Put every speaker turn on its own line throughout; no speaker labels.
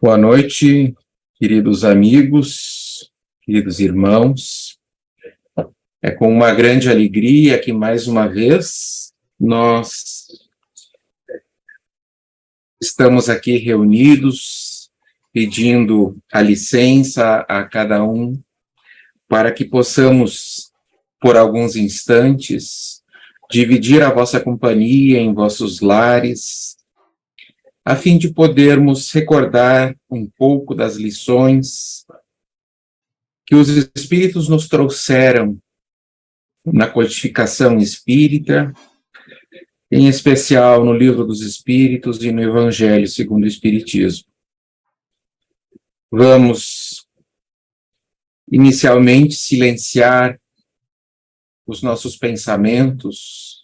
Boa noite, queridos amigos, queridos irmãos. É com uma grande alegria que, mais uma vez, nós estamos aqui reunidos, pedindo a licença a cada um, para que possamos, por alguns instantes, dividir a vossa companhia em vossos lares, a fim de podermos recordar um pouco das lições que os Espíritos nos trouxeram na codificação espírita, em especial no Livro dos Espíritos e no Evangelho segundo o Espiritismo. Vamos, inicialmente, silenciar os nossos pensamentos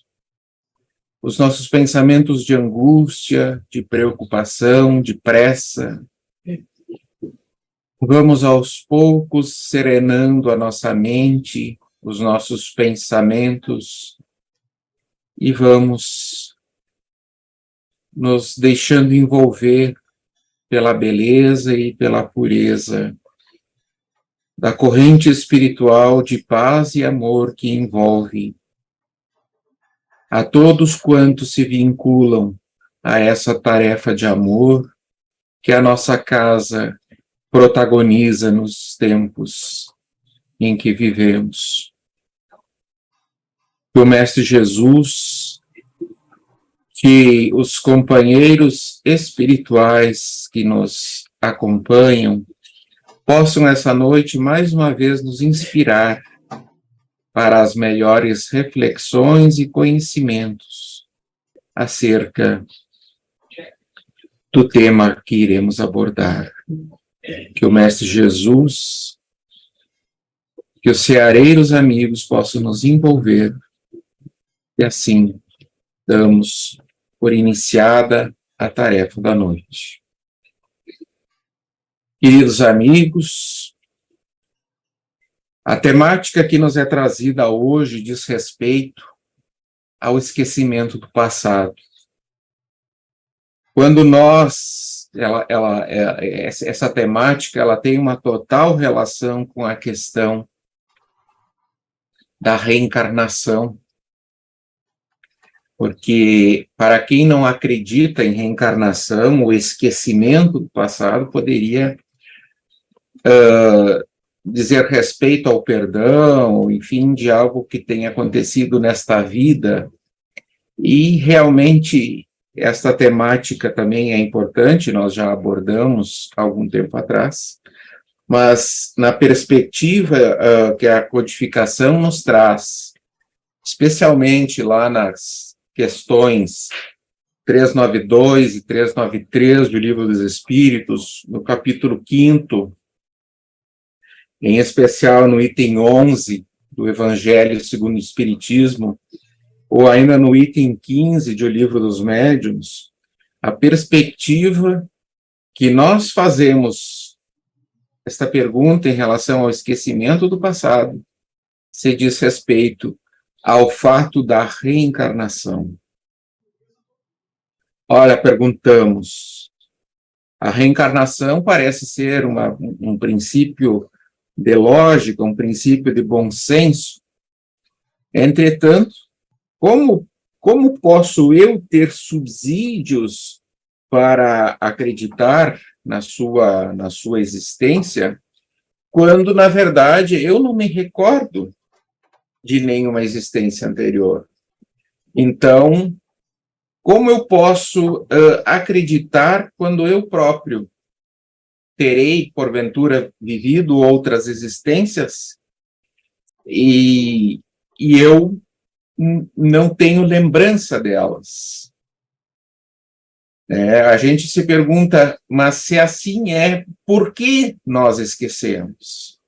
de angústia, de preocupação, de pressa. Vamos aos poucos serenando a nossa mente, os nossos pensamentos, e vamos nos deixando envolver pela beleza e pela pureza da corrente espiritual de paz e amor que envolve a todos quantos se vinculam a essa tarefa de amor que a nossa casa protagoniza nos tempos em que vivemos. Que o Mestre Jesus, que os companheiros espirituais que nos acompanham, possam essa noite mais uma vez nos inspirar para as melhores reflexões e conhecimentos acerca do tema que iremos abordar. Que o Mestre Jesus, que os ceareiros amigos possam nos envolver, e assim damos por iniciada a tarefa da noite. Queridos amigos, a temática que nos é trazida hoje diz respeito ao esquecimento do passado. Quando essa temática ela tem uma total relação com a questão da reencarnação, porque para quem não acredita em reencarnação, o esquecimento do passado poderia dizer respeito ao perdão, enfim, de algo que tenha acontecido nesta vida, e realmente esta temática também é importante, nós já abordamos há algum tempo atrás, mas na perspectiva que a codificação nos traz, especialmente lá nas questões 392 e 393 do Livro dos Espíritos, no capítulo 5º, em especial no item 11 do Evangelho segundo o Espiritismo, ou ainda no item 15 do Livro dos Médiuns, a perspectiva que nós fazemos esta pergunta em relação ao esquecimento do passado se diz respeito ao fato da reencarnação. Ora, perguntamos, a reencarnação parece ser um princípio de lógica, um princípio de bom senso. Entretanto, como posso eu ter subsídios para acreditar na sua existência, quando, na verdade, eu não me recordo de nenhuma existência anterior? Então, como eu posso acreditar quando eu próprio terei, porventura, vivido outras existências e eu não tenho lembrança delas? A gente se pergunta, mas se assim é, por que nós esquecemos?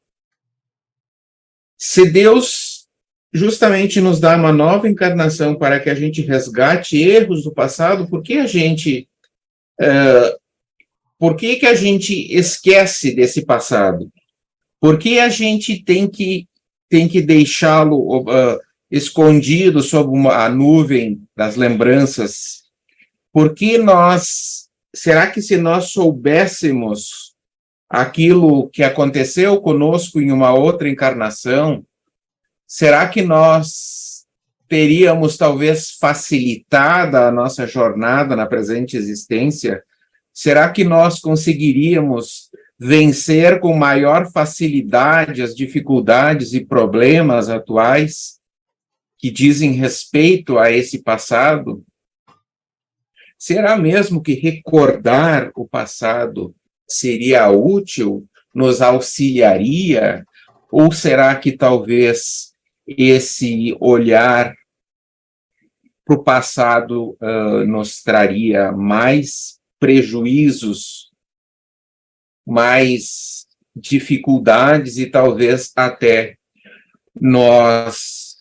Se Deus justamente nos dá uma nova encarnação para que a gente resgate erros do passado, por que a gente esquece desse passado? Por que a gente tem que deixá-lo escondido sob a nuvem das lembranças? Por que nós será que se nós soubéssemos aquilo que aconteceu conosco em uma outra encarnação, será que nós teríamos talvez facilitada a nossa jornada na presente existência? Será que nós conseguiríamos vencer com maior facilidade as dificuldades e problemas atuais que dizem respeito a esse passado? Será mesmo que recordar o passado seria útil, nos auxiliaria? Ou será que talvez esse olhar para o passado nos traria mais prejuízos, mais dificuldades e talvez até nós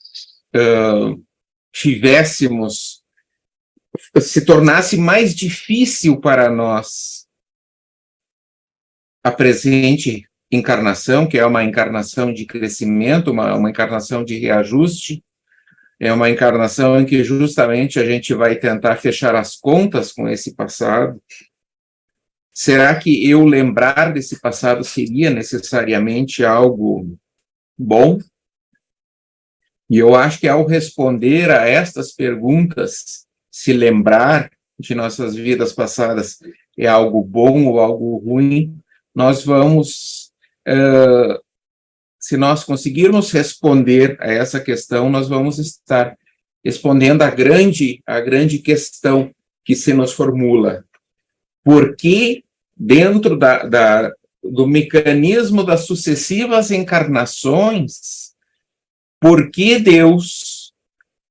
se tornasse mais difícil para nós a presente encarnação, que é uma encarnação de crescimento, uma encarnação de reajuste, é uma encarnação em que justamente a gente vai tentar fechar as contas com esse passado. Será que eu lembrar desse passado seria necessariamente algo bom? E eu acho que ao responder a estas perguntas, se lembrar de nossas vidas passadas é algo bom ou algo ruim, nós vamos, se nós conseguirmos responder a essa questão, nós vamos estar respondendo a grande questão que se nos formula. Por que, dentro do mecanismo das sucessivas encarnações, por que Deus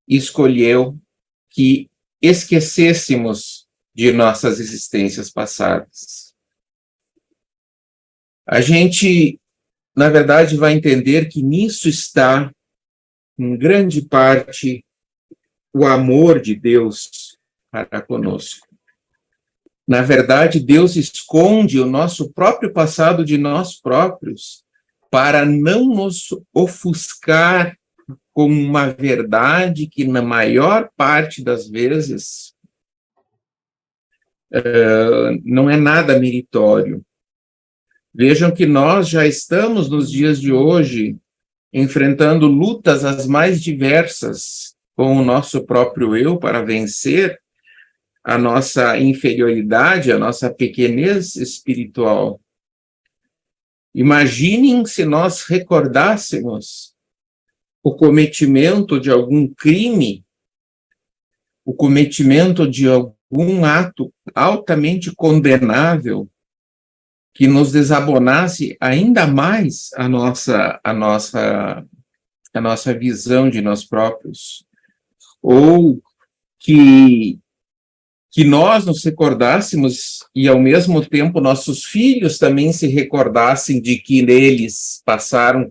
escolheu que esquecêssemos de nossas existências passadas? A gente, na verdade, vai entender que nisso está, em grande parte, o amor de Deus para conosco. Na verdade, Deus esconde o nosso próprio passado de nós próprios para não nos ofuscar com uma verdade que, na maior parte das vezes, não é nada meritório. Vejam que nós já estamos, nos dias de hoje, enfrentando lutas as mais diversas com o nosso próprio eu para vencer a nossa inferioridade, a nossa pequenez espiritual. Imaginem se nós recordássemos o cometimento de algum crime, o cometimento de algum ato altamente condenável que nos desabonasse ainda mais a nossa visão de nós próprios, ou que nós nos recordássemos e, ao mesmo tempo, nossos filhos também se recordassem de que eles passaram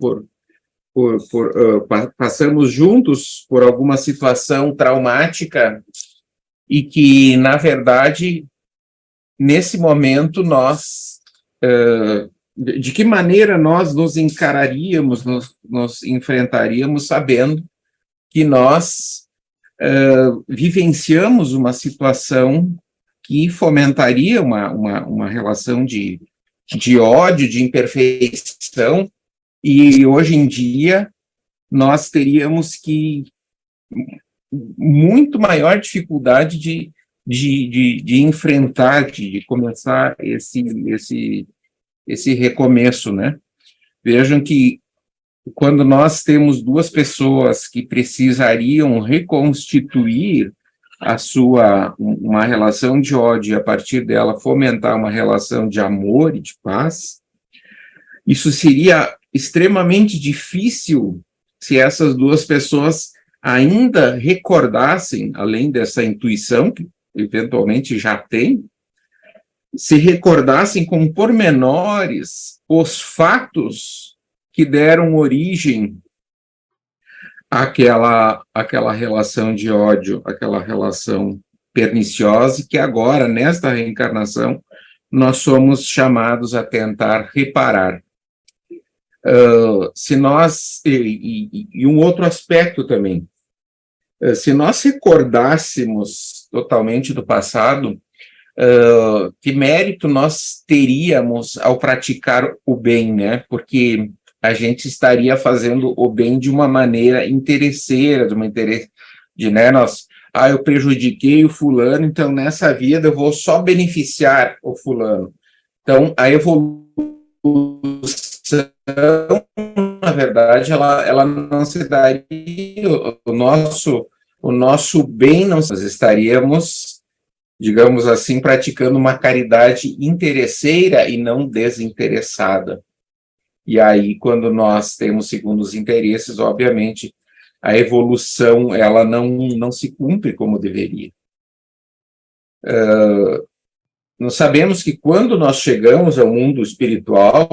passamos juntos por alguma situação traumática e que, na verdade, nesse momento, nós, de que maneira nós nos encararíamos, nos enfrentaríamos, sabendo que nós vivenciamos uma situação que fomentaria uma relação de ódio, de imperfeição, e hoje em dia nós teríamos muito maior dificuldade de enfrentar, de começar esse recomeço, né? Vejam que quando nós temos duas pessoas que precisariam reconstituir uma relação de ódio e, a partir dela, fomentar uma relação de amor e de paz, isso seria extremamente difícil se essas duas pessoas ainda recordassem, além dessa intuição, que eventualmente já tem, se recordassem com pormenores os fatos que deram origem àquela relação de ódio, àquela relação perniciosa, que agora, nesta reencarnação, nós somos chamados a tentar reparar. Se nós, e um outro aspecto também, se nós recordássemos totalmente do passado, que mérito nós teríamos ao praticar o bem, né? Porque a gente estaria fazendo o bem de uma maneira interesseira, né? Eu prejudiquei o fulano, então nessa vida eu vou só beneficiar o fulano. Então, a evolução, na verdade, ela não se daria, o nosso bem, nós estaríamos, digamos assim, praticando uma caridade interesseira e não desinteressada. E aí, quando nós temos segundos interesses, obviamente, a evolução ela não se cumpre como deveria. Nós sabemos que quando nós chegamos ao mundo espiritual,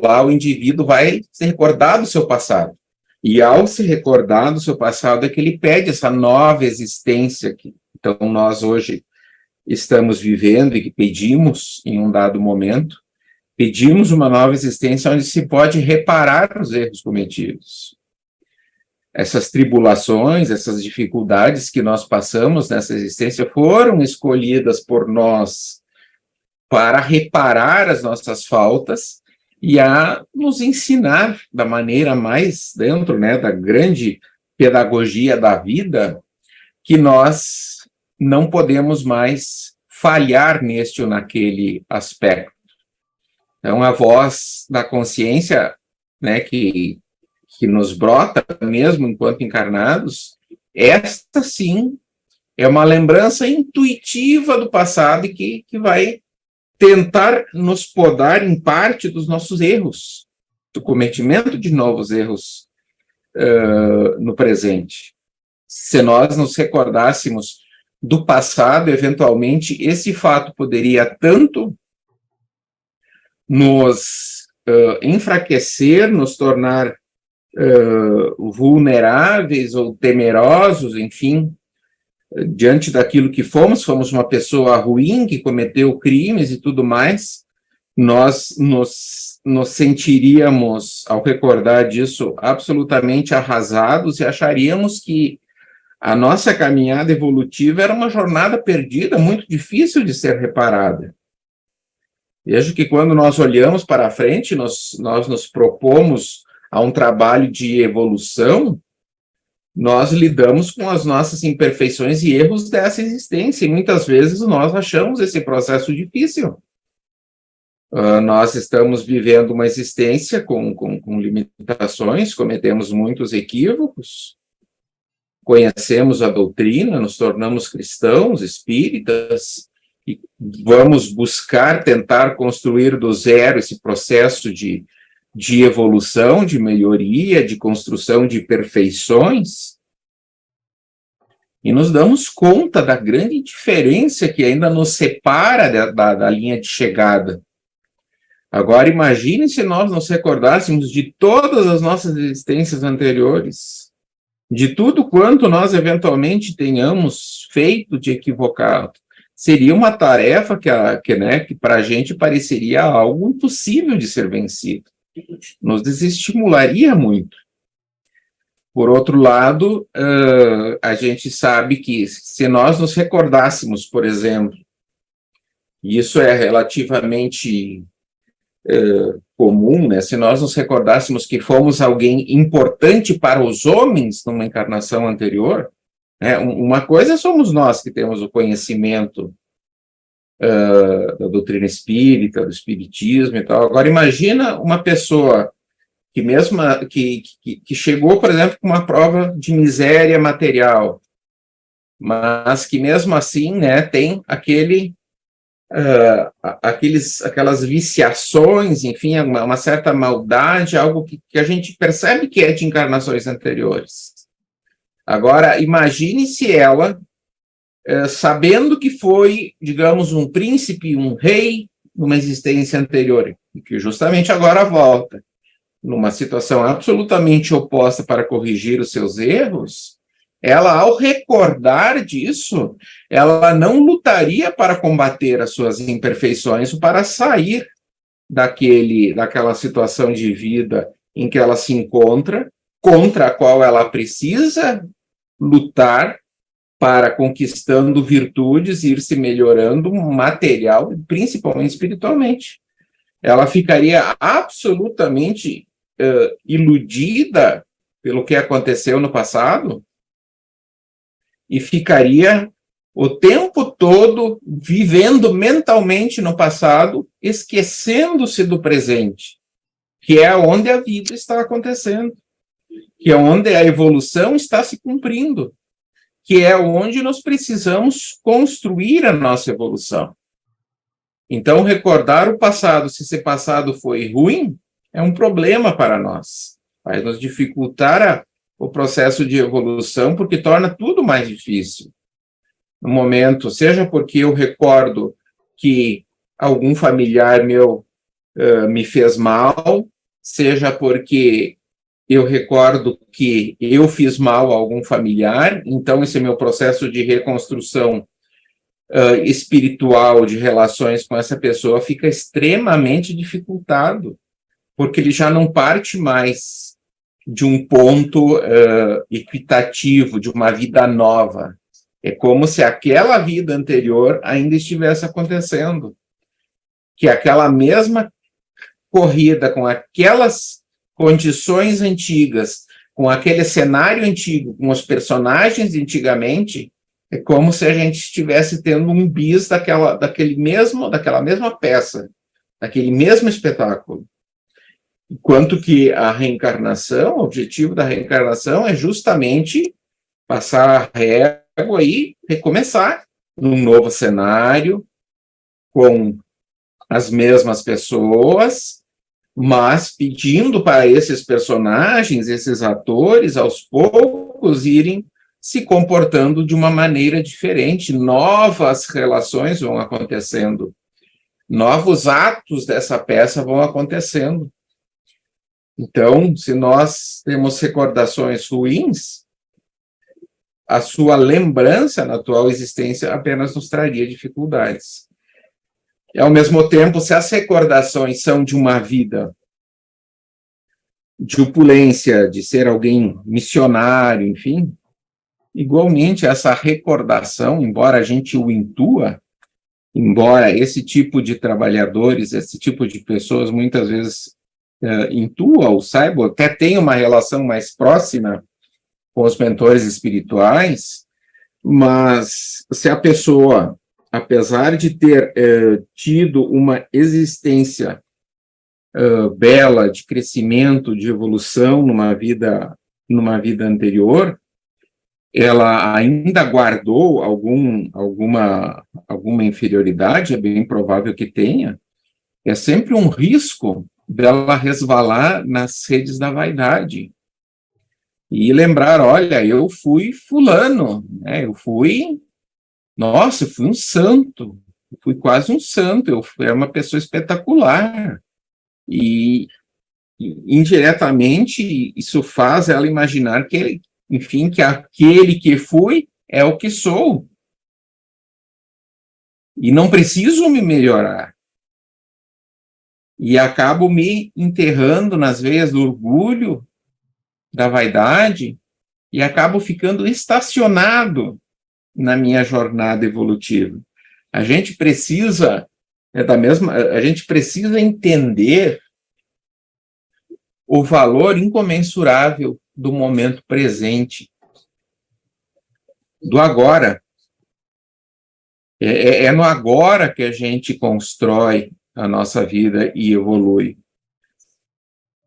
lá o indivíduo vai se recordar do seu passado. E ao se recordar do seu passado é que ele pede essa nova existência que então nós hoje estamos vivendo e que pedimos em um dado momento. Pedimos uma nova existência onde se pode reparar os erros cometidos. Essas tribulações, essas dificuldades que nós passamos nessa existência foram escolhidas por nós para reparar as nossas faltas e a nos ensinar da maneira mais dentro, né, da grande pedagogia da vida, que nós não podemos mais falhar neste ou naquele aspecto. Então, a voz da consciência, né, que nos brota mesmo enquanto encarnados, esta sim é uma lembrança intuitiva do passado e que vai tentar nos podar em parte dos nossos erros, do cometimento de novos erros no presente. Se nós nos recordássemos do passado, eventualmente, esse fato poderia tanto nos enfraquecer, nos tornar vulneráveis ou temerosos, enfim, diante daquilo que fomos uma pessoa ruim, que cometeu crimes e tudo mais, nós nos sentiríamos, ao recordar disso, absolutamente arrasados e acharíamos que a nossa caminhada evolutiva era uma jornada perdida, muito difícil de ser reparada. Vejo que quando nós olhamos para frente, nós nos propomos a um trabalho de evolução, nós lidamos com as nossas imperfeições e erros dessa existência, e muitas vezes nós achamos esse processo difícil. Nós estamos vivendo uma existência com limitações, cometemos muitos equívocos, conhecemos a doutrina, nos tornamos cristãos, espíritas, e vamos buscar, tentar construir do zero esse processo de evolução, de melhoria, de construção de perfeições, e nos damos conta da grande diferença que ainda nos separa da linha de chegada. Agora, imagine se nós nos recordássemos de todas as nossas existências anteriores, de tudo quanto nós eventualmente tenhamos feito de equivocado. Seria uma tarefa que para a gente pareceria algo impossível de ser vencido. Nos desestimularia muito. Por outro lado, a gente sabe que se nós nos recordássemos, por exemplo, e isso é relativamente comum, né? Se nós nos recordássemos que fomos alguém importante para os homens numa encarnação anterior, né? Uma coisa somos nós que temos o conhecimento da doutrina espírita, do espiritismo e tal. Agora, imagina uma pessoa que mesmo que chegou, por exemplo, com uma prova de miséria material, mas que mesmo assim, né, tem aquelas viciações, enfim, uma certa maldade, algo que a gente percebe que é de encarnações anteriores. Agora, imagine se ela, sabendo que foi, digamos, um príncipe, um rei, numa existência anterior, e que justamente agora volta, numa situação absolutamente oposta para corrigir os seus erros, ela, ao recordar disso, ela não lutaria para combater as suas imperfeições, para sair daquela situação de vida em que ela se encontra, contra a qual ela precisa lutar para conquistando virtudes, ir se melhorando material, principalmente espiritualmente. Ela ficaria absolutamente iludida pelo que aconteceu no passado e ficaria o tempo todo vivendo mentalmente no passado, esquecendo-se do presente, que é onde a vida está acontecendo, que é onde a evolução está se cumprindo, que é onde nós precisamos construir a nossa evolução. Então, recordar o passado, se esse passado foi ruim, é um problema para nós. Vai nos dificultar o processo de evolução, porque torna tudo mais difícil. No momento, seja porque eu recordo que algum familiar meu me fez mal, seja porque eu recordo que eu fiz mal a algum familiar, então esse meu processo de reconstrução espiritual de relações com essa pessoa fica extremamente dificultado, porque ele já não parte mais de um ponto equitativo, de uma vida nova. É como se aquela vida anterior ainda estivesse acontecendo, que aquela mesma corrida com aquelas condições antigas, com aquele cenário antigo, com os personagens de antigamente, é como se a gente estivesse tendo um bis daquela mesma peça, daquele mesmo espetáculo. Enquanto que a reencarnação, o objetivo da reencarnação é justamente passar a régua e recomeçar num novo cenário, com as mesmas pessoas, mas pedindo para esses personagens, esses atores, aos poucos irem se comportando de uma maneira diferente, novas relações vão acontecendo, novos atos dessa peça vão acontecendo. Então, se nós temos recordações ruins, a sua lembrança na atual existência apenas nos traria dificuldades. E, ao mesmo tempo, se as recordações são de uma vida de opulência, de ser alguém missionário, enfim, igualmente essa recordação, embora a gente o intua, embora esse tipo de trabalhadores, esse tipo de pessoas muitas vezes intua ou saiba, até tenha uma relação mais próxima com os mentores espirituais, mas se a pessoa, apesar de ter tido uma existência bela, de crescimento, de evolução numa vida anterior, ela ainda guardou alguma inferioridade, é bem provável que tenha, é sempre um risco dela resvalar nas redes da vaidade. E lembrar, olha, eu fui fulano, né? Eu fui um santo, eu fui quase um santo, eu era uma pessoa espetacular. E indiretamente isso faz ela imaginar que, enfim, que aquele que fui é o que sou. E não preciso me melhorar. E acabo me enterrando nas veias do orgulho, da vaidade, e acabo ficando estacionado na minha jornada evolutiva. A gente precisa a gente precisa entender o valor incomensurável do momento presente, do agora. É no agora que a gente constrói a nossa vida e evolui.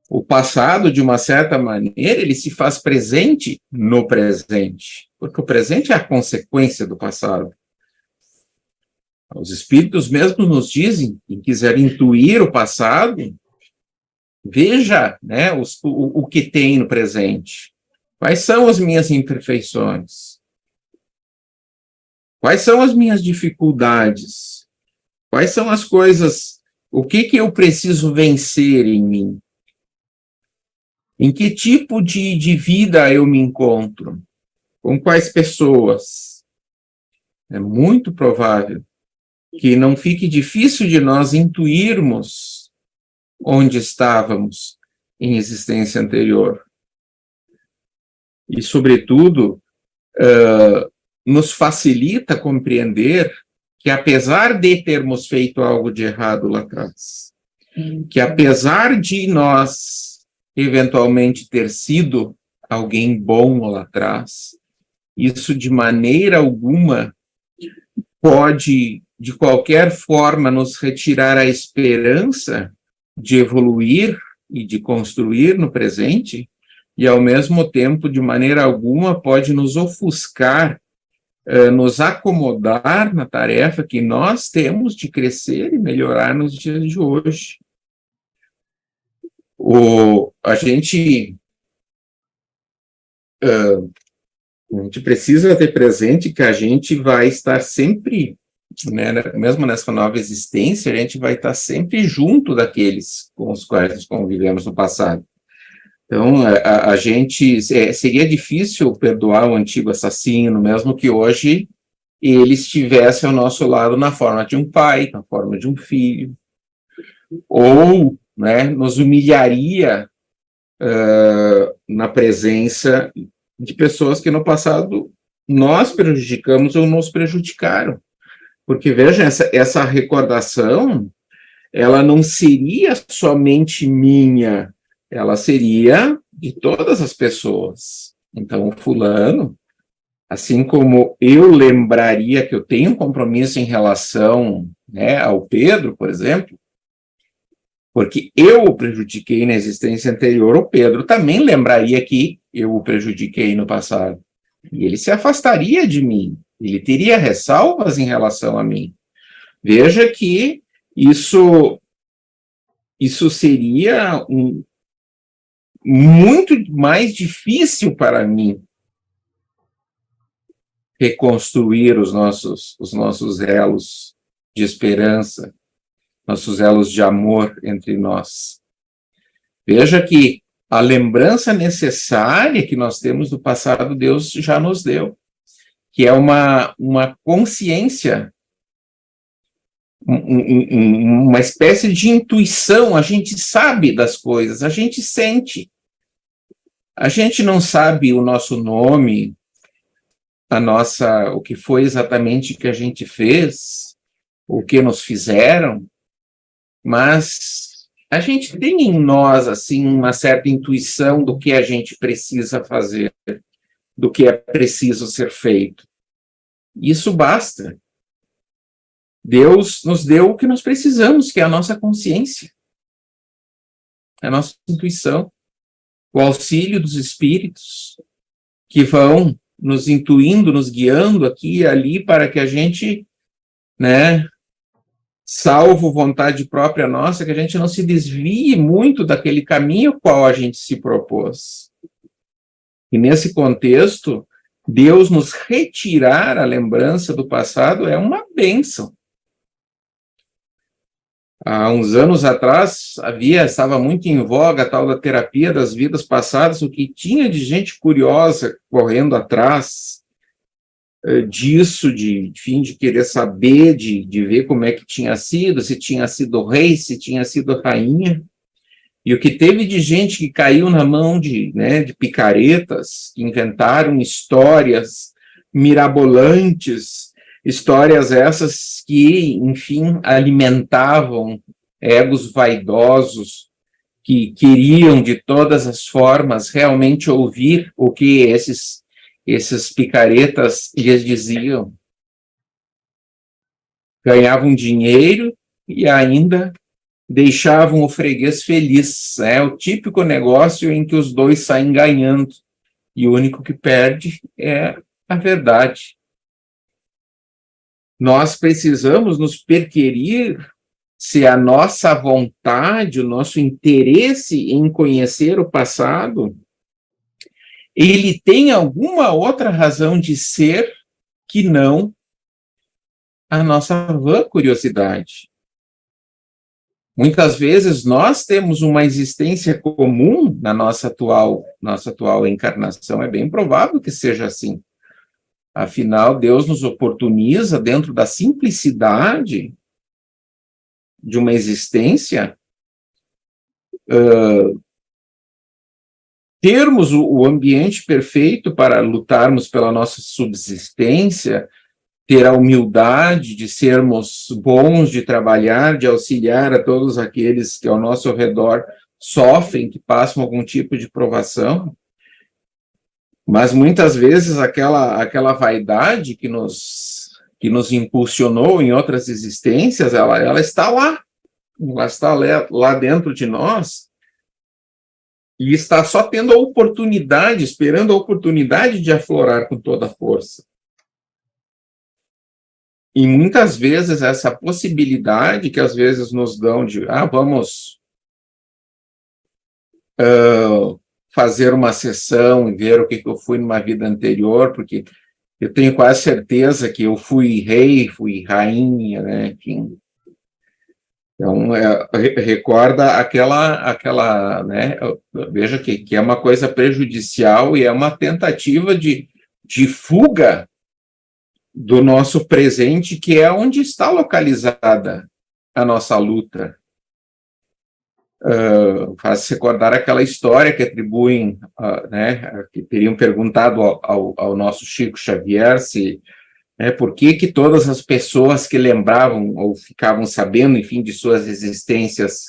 O passado, de uma certa maneira, ele se faz presente no presente, porque o presente é a consequência do passado. Os espíritos mesmo nos dizem, quem quiser intuir o passado, veja, né, o que tem no presente. Quais são as minhas imperfeições? Quais são as minhas dificuldades? Quais são as coisas, o que eu preciso vencer em mim? Em que tipo de vida eu me encontro? Com quais pessoas? É muito provável que não fique difícil de nós intuirmos onde estávamos em existência anterior. E, sobretudo, nos facilita compreender que, apesar de termos feito algo de errado lá atrás, que apesar de nós eventualmente ter sido alguém bom lá atrás, isso de maneira alguma pode, de qualquer forma, nos retirar a esperança de evoluir e de construir no presente, e, ao mesmo tempo, de maneira alguma, pode nos ofuscar, nos acomodar na tarefa que nós temos de crescer e melhorar nos dias de hoje. A gente precisa ter presente que a gente vai estar sempre, né, mesmo nessa nova existência, a gente vai estar sempre junto daqueles com os quais nós convivemos no passado. Então, a gente, seria difícil perdoar o antigo assassino, mesmo que hoje ele estivesse ao nosso lado na forma de um pai, na forma de um filho, ou, né, nos humilharia na presença de pessoas que no passado nós prejudicamos ou nos prejudicaram. Porque, veja, essa recordação, ela não seria somente minha, ela seria de todas as pessoas. Então, o fulano, assim como eu lembraria que eu tenho um compromisso em relação, né, ao Pedro, por exemplo, porque eu o prejudiquei na existência anterior, o Pedro também lembraria que eu o prejudiquei no passado. E ele se afastaria de mim, ele teria ressalvas em relação a mim. Veja que isso seria muito mais difícil para mim reconstruir os nossos elos de esperança, nossos elos de amor entre nós. Veja que a lembrança necessária que nós temos do passado, Deus já nos deu, que é uma consciência, uma espécie de intuição. A gente sabe das coisas, a gente sente. A gente não sabe o nosso nome, o que foi exatamente que a gente fez, o que nos fizeram, mas a gente tem em nós, assim, uma certa intuição do que a gente precisa fazer, do que é preciso ser feito. Isso basta. Deus nos deu o que nós precisamos, que é a nossa consciência, a nossa intuição, o auxílio dos espíritos, que vão nos intuindo, nos guiando aqui e ali, para que a gente, né, salvo vontade própria nossa, que a gente não se desvie muito daquele caminho qual a gente se propôs. E nesse contexto, Deus nos retirar a lembrança do passado é uma bênção. Há uns anos atrás, estava muito em voga a tal da terapia das vidas passadas, o que tinha de gente curiosa correndo atrás disso, de querer saber, de ver como é que tinha sido, se tinha sido rei, se tinha sido rainha. E o que teve de gente que caiu na mão de picaretas, que inventaram histórias mirabolantes, histórias essas que, enfim, alimentavam egos vaidosos, que queriam de todas as formas realmente ouvir o que esses picaretas lhes diziam. Ganhavam dinheiro e ainda deixavam o freguês feliz. É o típico negócio em que os dois saem ganhando e o único que perde é a verdade. Nós precisamos nos perquirir se a nossa vontade, o nosso interesse em conhecer o passado, ele tem alguma outra razão de ser que não a nossa vã curiosidade. Muitas vezes nós temos uma existência comum na nossa atual encarnação. É bem provável que seja assim. Afinal, Deus nos oportuniza, dentro da simplicidade de uma existência, termos o ambiente perfeito para lutarmos pela nossa subsistência, ter a humildade de sermos bons, de trabalhar, de auxiliar a todos aqueles que ao nosso redor sofrem, que passam algum tipo de provação, mas muitas vezes aquela vaidade que nos impulsionou em outras existências, ela está lá dentro de nós, e está só tendo a oportunidade, esperando a oportunidade de aflorar com toda a força. E muitas vezes essa possibilidade que às vezes nos dão de, vamos fazer uma sessão e ver o que eu fui numa vida anterior, porque eu tenho quase certeza que eu fui rei, fui rainha, né, enfim. Então, recorda aquela, né, veja que é uma coisa prejudicial e é uma tentativa de fuga do nosso presente, que é onde está localizada a nossa luta. Faz recordar aquela história que atribuem, né, que teriam perguntado ao nosso Chico Xavier por que todas as pessoas que lembravam ou ficavam sabendo, enfim, de suas existências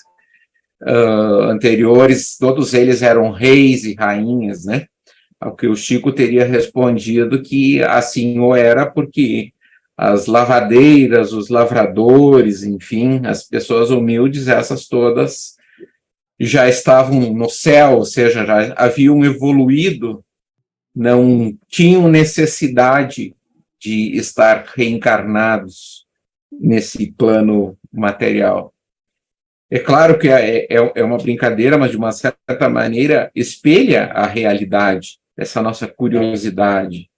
anteriores, todos eles eram reis e rainhas, né? Ao que o Chico teria respondido que assim o era porque as lavadeiras, os lavradores, enfim, as pessoas humildes, essas todas já estavam no céu, ou seja, já haviam evoluído, não tinham necessidade de estar reencarnados nesse plano material. É claro que é uma brincadeira, mas de uma certa maneira espelha a realidade, essa nossa curiosidade.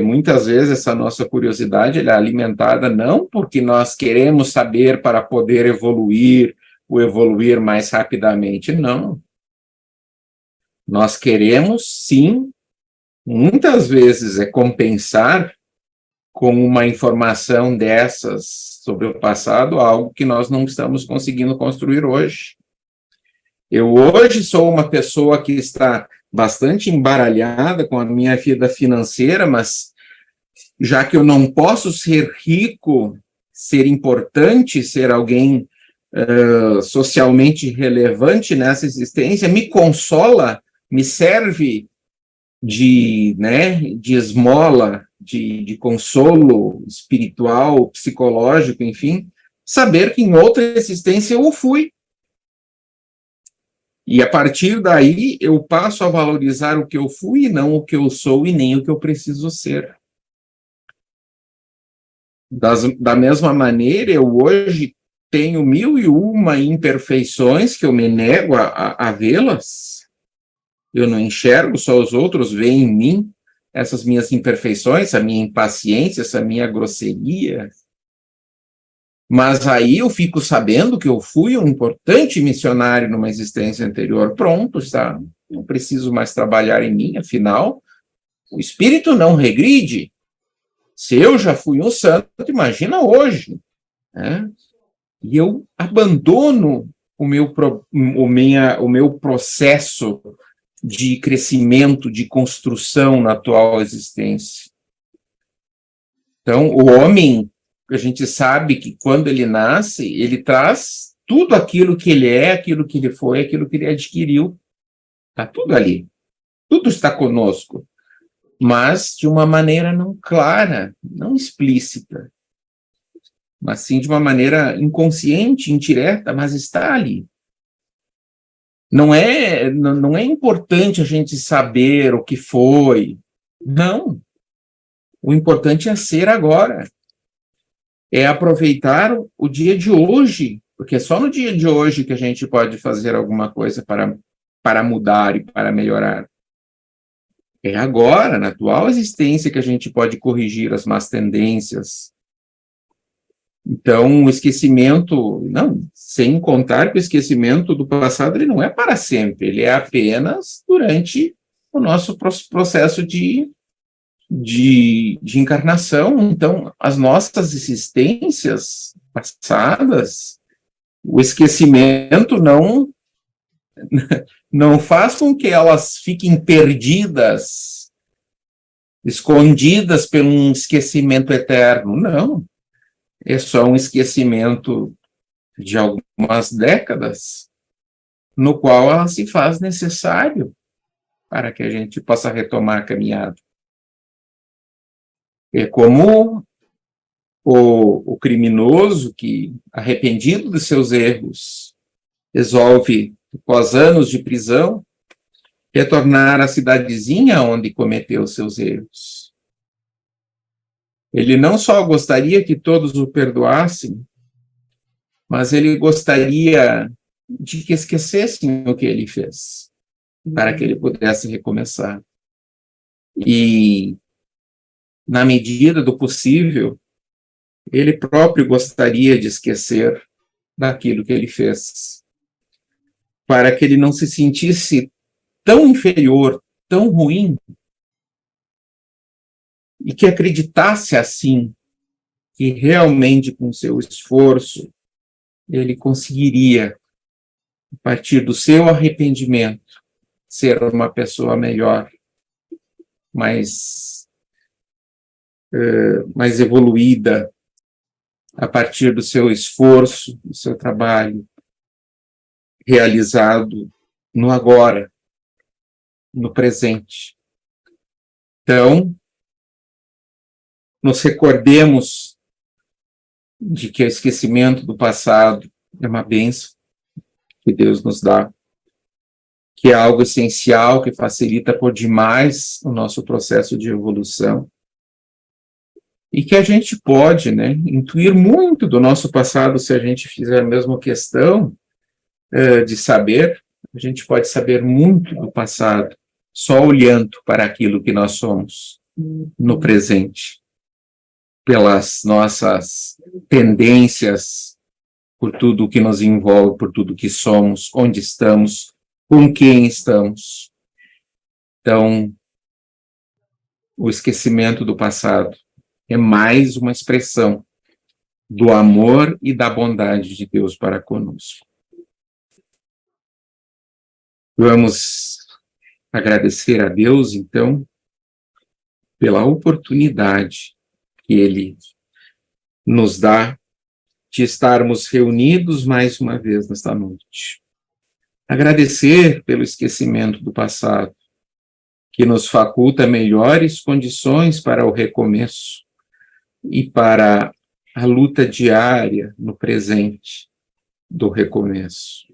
Muitas vezes essa nossa curiosidade ela é alimentada não porque nós queremos saber para poder evoluir, ou evoluir mais rapidamente, não. Nós queremos, sim, muitas vezes compensar com uma informação dessas sobre o passado, algo que nós não estamos conseguindo construir hoje. Eu hoje sou uma pessoa que está bastante embaralhada com a minha vida financeira, mas já que eu não posso ser rico, ser importante, ser alguém socialmente relevante nessa existência, me consola, me serve de esmola, de consolo espiritual, psicológico, enfim, saber que em outra existência eu fui. E a partir daí eu passo a valorizar o que eu fui e não o que eu sou e nem o que eu preciso ser. Da mesma maneira, eu hoje tenho 1001 imperfeições que eu me nego a vê-las. Eu não enxergo, só os outros veem em mim essas minhas imperfeições, a minha impaciência, essa minha grosseria. Mas aí eu fico sabendo que eu fui um importante missionário numa existência anterior. Pronto, está. Não preciso mais trabalhar em mim, afinal, o espírito não regride. Se eu já fui um santo, imagina hoje, né? E eu abandono o meu processo de crescimento, de construção na atual existência. Então, o homem, a gente sabe que quando ele nasce, ele traz tudo aquilo que ele é, aquilo que ele foi, aquilo que ele adquiriu. Está tudo ali. Tudo está conosco. Mas de uma maneira não clara, não explícita. Mas sim de uma maneira inconsciente, indireta, mas está ali. Não é importante a gente saber o que foi. Não. O importante é ser agora. É aproveitar o dia de hoje, porque é só no dia de hoje que a gente pode fazer alguma coisa para mudar e para melhorar. É agora, na atual existência, que a gente pode corrigir as más tendências. Então, o esquecimento, não, sem contar que o esquecimento do passado ele não é para sempre, ele é apenas durante o nosso processo de encarnação. Então, as nossas existências passadas, o esquecimento não não faz com que elas fiquem perdidas, escondidas por um esquecimento eterno. Não, é só um esquecimento de algumas décadas, no qual ela se faz necessário para que a gente possa retomar a caminhada. É como o criminoso que, arrependido de seus erros, resolve, após anos de prisão, retornar à cidadezinha onde cometeu seus erros. Ele não só gostaria que todos o perdoassem, mas ele gostaria de que esquecessem o que ele fez, para que ele pudesse recomeçar. E, na medida do possível, ele próprio gostaria de esquecer daquilo que ele fez, para que ele não se sentisse tão inferior, tão ruim, e que acreditasse assim, que realmente com seu esforço ele conseguiria, a partir do seu arrependimento, ser uma pessoa melhor, mais evoluída, a partir do seu esforço, do seu trabalho realizado no agora, no presente. Então, nos recordemos de que o esquecimento do passado é uma bênção que Deus nos dá, que é algo essencial, que facilita por demais o nosso processo de evolução, e que a gente pode, né, intuir muito do nosso passado se a gente fizer a mesma questão de saber. A gente pode saber muito do passado só olhando para aquilo que nós somos no presente, pelas nossas tendências, por tudo o que nos envolve, por tudo que somos, onde estamos, com quem estamos. Então, o esquecimento do passado é mais uma expressão do amor e da bondade de Deus para conosco. Vamos agradecer a Deus, então, pela oportunidade que Ele nos dá de estarmos reunidos mais uma vez nesta noite. Agradecer pelo esquecimento do passado, que nos faculta melhores condições para o recomeço e para a luta diária no presente do recomeço,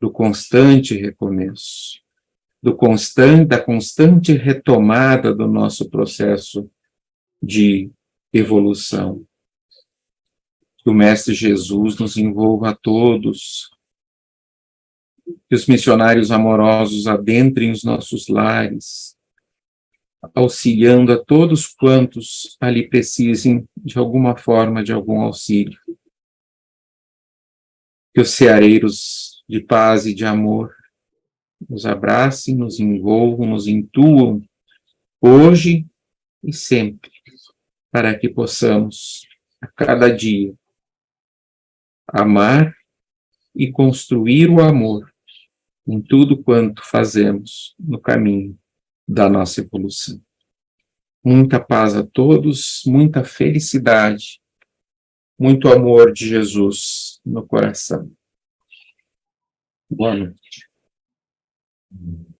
do constante recomeço, da constante retomada do nosso processo de evolução. Que o Mestre Jesus nos envolva a todos, que os missionários amorosos adentrem os nossos lares, auxiliando a todos quantos ali precisem de alguma forma, de algum auxílio. Que os ceareiros de paz e de amor nos abracem, nos envolvam, nos intuam, hoje e sempre, para que possamos, a cada dia, amar e construir o amor em tudo quanto fazemos no caminho da nossa evolução. Muita paz a todos, muita felicidade, muito amor de Jesus no coração. Boa noite.